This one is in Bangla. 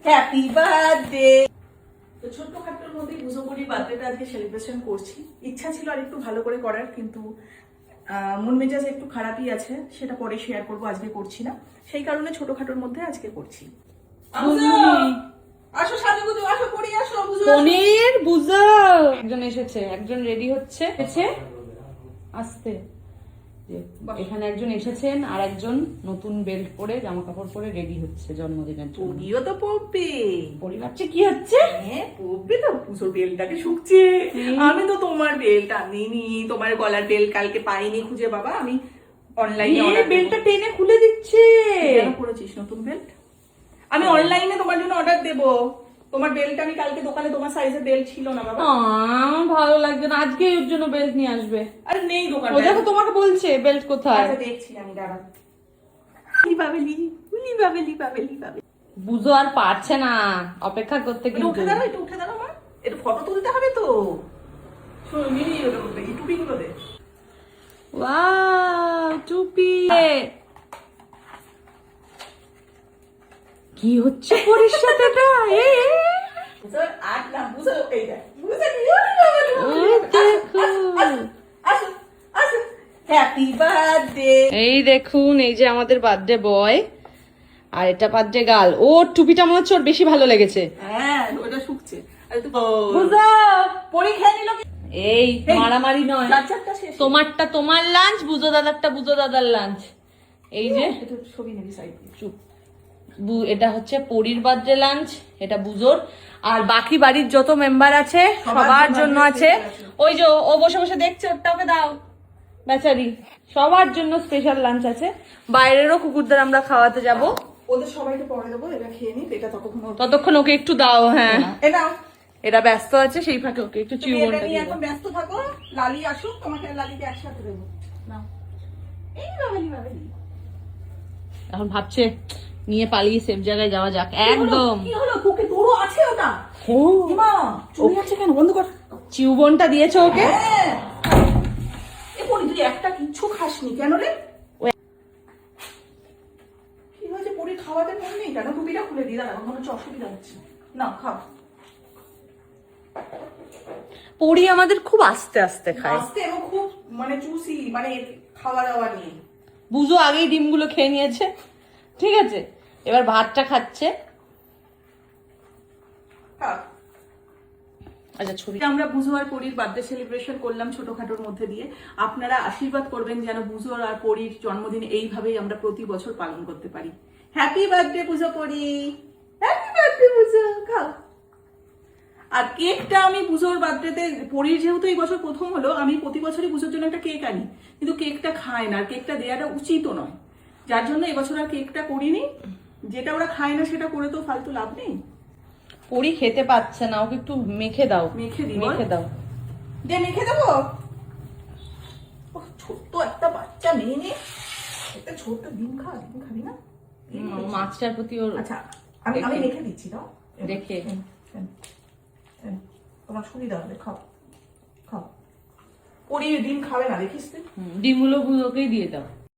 Happy birthday. তো ছোট্টখাট্টোর মধ্যে পুজো করি, বার্থডেটা আজকে সেলিব্রেশন করছি। ইচ্ছা ছিল আর একটু ভালো করে করার, কিন্তু মন মেজাজ একটু খারাপই আছে, সেটা পরে শেয়ার করবো, আজকে করছি না। সেই কারণে ছোটখাটোর মধ্যে আজকে করছি। আসো সাজুগুজু, আসো পড়ি, আসো পনির বুঝা। একজন এসেছে, একজন রেডি হচ্ছে আসতে। এখানে একজন এসেছেন আর একজন নতুন বেল্ট পরে জামা কাপড় পরে রেডি হচ্ছে জন্মদিনের জন্য। পড়িও তো পড়বে, পরিবারছে কি হচ্ছে? হ্যাঁ পড়বে তো, পুজোর বেলটাকে শুকছে। আমি তো তোমার বেলটা নিইনি, তোমার গলার বেল কালকে পাইনি খুঁজে বাবা, আমি অনলাইনে বেলটা টেনে খুলে দিচ্ছে। কেন করেছিস নতুন বেল্ট? আমি অনলাইনে তোমার জন্য অর্ডার দেবো। তোমার বেল্ট আমি কালকে দোকানে, তোমার সাইজের বেল্ট ছিল না বাবা। ভালো লাগছে না, আজকে ওর জন্য বেল্ট নিয়ে আসবে। আরে নেই দোকানে। ও দেখো তোমাকে বলছে বেল্ট কোথায়। আচ্ছা দেখছি আমি, দাঁড়া। লিবাবেলি লিবাবেলি বাবেলি বাবেলি। বুঝো আর পারছে না অপেক্ষা করতে। কিন্তু উঠে দাঁড়া, একটু উঠে দাঁড়া মা, একটু ফটো তুলতে হবে তো। শোনো মিনি, ওটা করতে এই টুপি গুলো দে। ওয়াও টুপি। কি হচ্ছে পরির সাথে এটা? এই দেখুন, এই যে আমাদের বার্থডে বয় আর এটা বার্থডে গার্ল। ও টুপিটা মনে হচ্ছে ওর বেশি ভালো লেগেছে। হ্যাঁ ওটা শুকছে। এই মারামারি নয়, তোমারটা তোমার লাঞ্চ, বুঝো দাদারটা বুঝো দাদার লাঞ্চ। এই যে ছবি নেবি সাইড চুপ। এটা হচ্ছে পরির বার্থডে লাঞ্চ, এটা বুঝোর। আর বাকি বাড়ির যত মেম্বার আছে সবার জন্য আছে। ওই যে ও বসে বসে দেখছে, ওটা ওকে দাও বেচারি। সবার জন্য স্পেশাল লাঞ্চ আছে। বাইরেরও কুকুরদের আমরা খাওয়াতে যাব। ওদের সবাইকে পরে দেবো, এটা খেয়ে নি। এটা ততক্ষণ ওকে একটু দাও। হ্যাঁ এটা এরা ব্যস্ত আছে, সেই ফাঁকে ওকে একটু চিউবনটা দিও। এখন ব্যস্ত থাকো, লালি আসুক, তোমাকে লালিকে একসাথে দেবো। নাও এই বাবেলি বাবেলি। এখন ভাবছে নিয়ে পালিয়ে সেফ জায়গায় যাওয়া যাক। একদম কি হলো? তোকে তোরও আছে ওটা? মা চুরি আছে কেন? বন্ধ কর। চিউবনটা দিয়েছো ওকে? হ্যাঁ এ পরি, তুই একটা কিচ্ছু খাসনি কেন রে? কি হয়েছে? পরি খাওয়াতে মন নেই কেন? টুপিটা খুলে দিই, দাঁড়া, মনে হচ্ছে অসুবিধা হচ্ছে। না খাও। পরি আমাদের খুব আস্তে আস্তে খায়, আস্তে এবং খুব মানে চুসি, মানে খাওয়া দাওয়া নিয়ে। বুঝো আগেই ডিমগুলো খেয়ে নিয়েছে, ঠিক আছে, এবার ভাতটা খাচ্ছে। আচ্ছা ছবি আমরা বুঝো আর পরির বার্থডে সেলিব্রেশন করলাম ছোটখাটোর মধ্যে দিয়ে। আপনারা আশীর্বাদ করবেন যেন বুঝো আর পরির জন্মদিন এইভাবেই আমরা প্রতি বছর পালন করতে পারি। হ্যাপি বার্থডে বুঝো পরি, হ্যাপি বার্থডে বুঝো। খাও। আর কেকটা আমি বুঝোর বার্থডেতে, পরির যেহেতু এই বছর প্রথম হলো, আমি প্রতি বছরই বুঝোর জন্য একটা কেক আনি, কিন্তু কেকটা খায় না, আর কেকটা দেওয়াটা উচিত নয়, যার জন্য এবছর আর কেকটা করিনি। যেটা ওরা খায় না সেটা করে তো ফালতু লাভ নেই। পরি খেতে পাচ্ছে না, ওকে একটু মেখে দাও। মেখে দিই, মেখে দাও। দে মেখে দেবো। ছোট্ট একটা বাচ্চা মেয়ে নে, একটা ছোট্ট ডিম খাবি না? মাছটার প্রতি ওর। আচ্ছা আমি মেখে দিচ্ছি, দাও দেখে। তোমার সুবিধা হবে, খাও খাও। ওর ডিম খাবে না দেখিস তুই। ডিমগুলো ওকেই দিয়ে দাও।